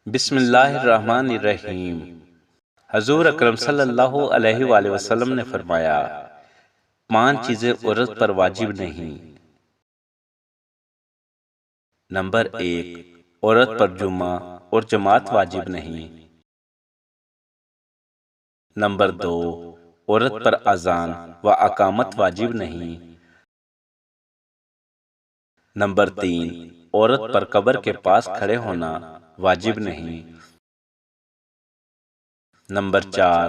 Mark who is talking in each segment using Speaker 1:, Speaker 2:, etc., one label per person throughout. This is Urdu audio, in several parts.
Speaker 1: بسم اللہ الرحمن الرحیم۔ حضور اکرم صلی اللہ علیہ وآلہ وسلم نے فرمایا، 5 چیزیں عورت پر واجب نہیں۔ نمبر 1، عورت پر جمعہ اور جماعت واجب نہیں۔ نمبر 2، عورت پر اذان و اقامت واجب نہیں۔ نمبر 3، عورت پر قبر کے پاس کھڑے ہونا واجب نہیں۔ نمبر 4،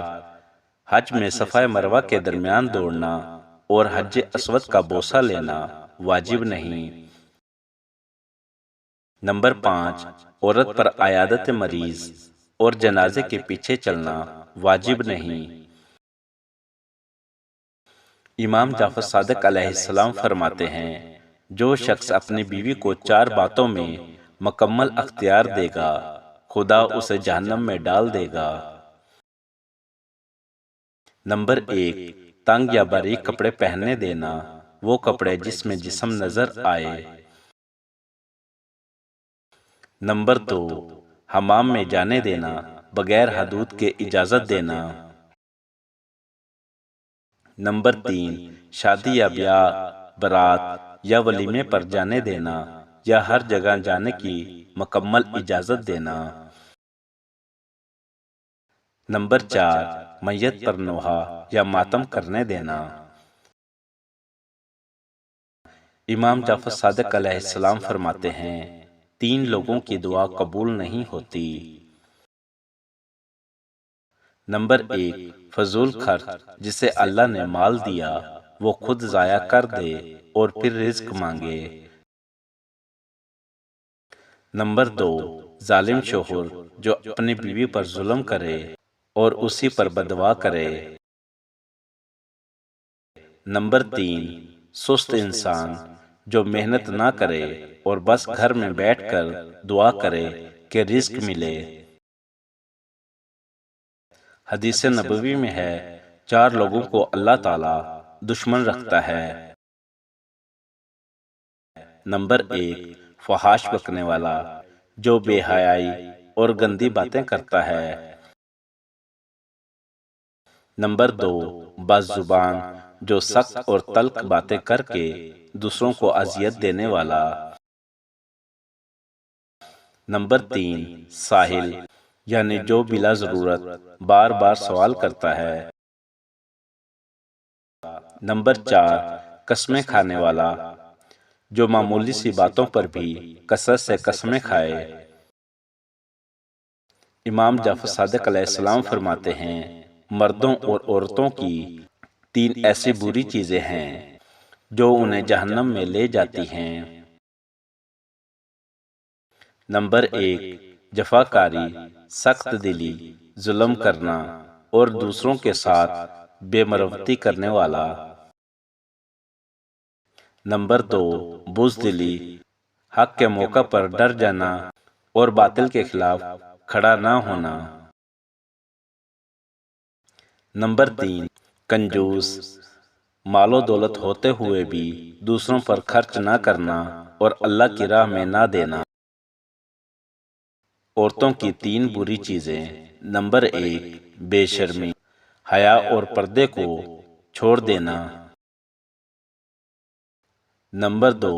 Speaker 1: حج میں صفا مروہ کے درمیان دوڑنا اور حج اسود کا بوسہ لینا واجب نہیں۔ نمبر 5، عورت پر عیادت مریض اور جنازے کے پیچھے چلنا واجب نہیں۔ امام جعفر صادق علیہ السلام فرماتے ہیں، جو شخص اپنی بیوی کو 4 باتوں میں مکمل اختیار دے گا، خدا اسے جہنم میں ڈال دے گا۔ نمبر 1، تنگ یا باریک کپڑے پہننے دینا، وہ کپڑے جس میں جسم نظر آئے۔ نمبر 2، حمام میں جانے دینا، بغیر حدود کے اجازت دینا۔ نمبر 3، شادی یا بیاہ، برات یا ولیمے پر جانے دینا یا ہر جگہ جانے کی مکمل اجازت دینا۔ نمبر 4، میت پر نوحہ یا ماتم کرنے دینا۔ امام جعفر صادق علیہ السلام فرماتے ہیں، 3 لوگوں کی دعا قبول نہیں ہوتی۔ نمبر 1، فضول خرچ، جسے اللہ نے مال دیا وہ خود ضائع کر دے اور پھر رزق مانگے۔ نمبر 2، ظالم شوہر، جو اپنی بیوی پر ظلم کرے اور اسی پر بددعا کرے۔ نمبر 3، سست انسان، جو محنت نہ کرے اور بس گھر میں بیٹھ کر دعا کرے کہ رزق ملے۔ حدیث نبوی میں ہے، 4 لوگوں کو اللہ تعالیٰ دشمن رکھتا ہے۔ نمبر 1، فحش بکنے والا، جو بے حیائی اور گندی باتیں کرتا ہے۔ نمبر 2، بد زبان، جو سخت اور تلخ باتیں کر کے دوسروں کو اذیت دینے والا۔ نمبر 3، ساحل، یعنی جو بلا ضرورت بار بار سوال کرتا ہے۔ نمبر 4، قسمیں کھانے والا، جو معمولی سی باتوں پر بھی کثرت سے قسمیں کھائے۔ امام جعفر صادق علیہ السلام فرماتے ہیں، مردوں اور عورتوں کی 3 ایسی بری چیزیں ہیں جو انہیں جہنم میں لے جاتی ہیں۔ نمبر 1، جفاکاری، سخت دلی، ظلم کرنا اور دوسروں کے ساتھ بے مروتی کرنے والا۔ نمبر 2، بزدلی، حق کے موقع پر ڈر جانا اور باطل کے خلاف کھڑا نہ ہونا۔ نمبر 3، کنجوس، مال و دولت ہوتے ہوئے بھی دوسروں پر خرچ نہ کرنا اور اللہ کی راہ میں نہ دینا۔ عورتوں کی 3 بری چیزیں۔ نمبر 1، بے شرمی، حیا اور پردے کو چھوڑ دینا۔ نمبر 2،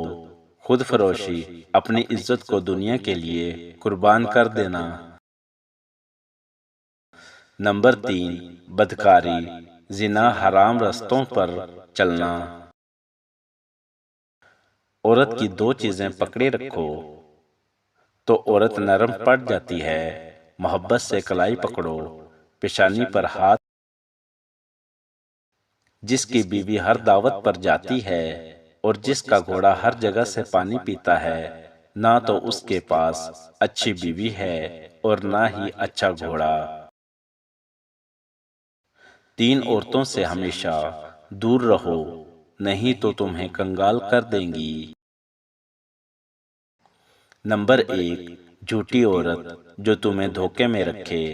Speaker 1: خود فروشی، اپنی عزت کو دنیا کے لیے قربان کر دینا۔ نمبر 3، بدکاری، زنا، حرام رستوں پر چلنا۔ عورت کی 2 چیزیں پکڑے رکھو تو عورت نرم پڑ جاتی ہے، محبت سے کلائی پکڑو، پیشانی پر ہاتھ۔ جس کی بیوی ہر دعوت پر جاتی ہے اور جس کا گھوڑا ہر جگہ سے پانی پیتا ہے، نہ تو اس کے پاس اچھی بیوی ہے اور نہ ہی اچھا گھوڑا۔ 3 عورتوں سے ہمیشہ دور رہو، نہیں تو تمہیں کنگال کر دیں گی۔ نمبر 1، جھوٹی عورت، جو تمہیں دھوکے میں رکھے۔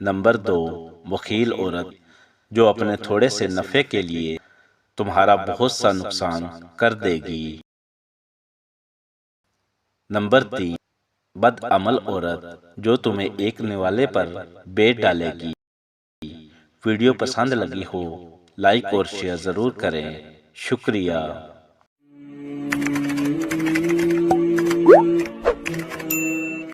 Speaker 1: نمبر 2، بخیل عورت، جو اپنے تھوڑے سے نفع کے لیے تمہارا بہت سا نقصان کر دے گی۔ نمبر 3، بد عمل عورت جو تمہیں ایک نوالے پر بیٹھ ڈالے گی۔ ویڈیو پسند لگی ہو لائک اور شیئر ضرور کریں۔ شکریہ۔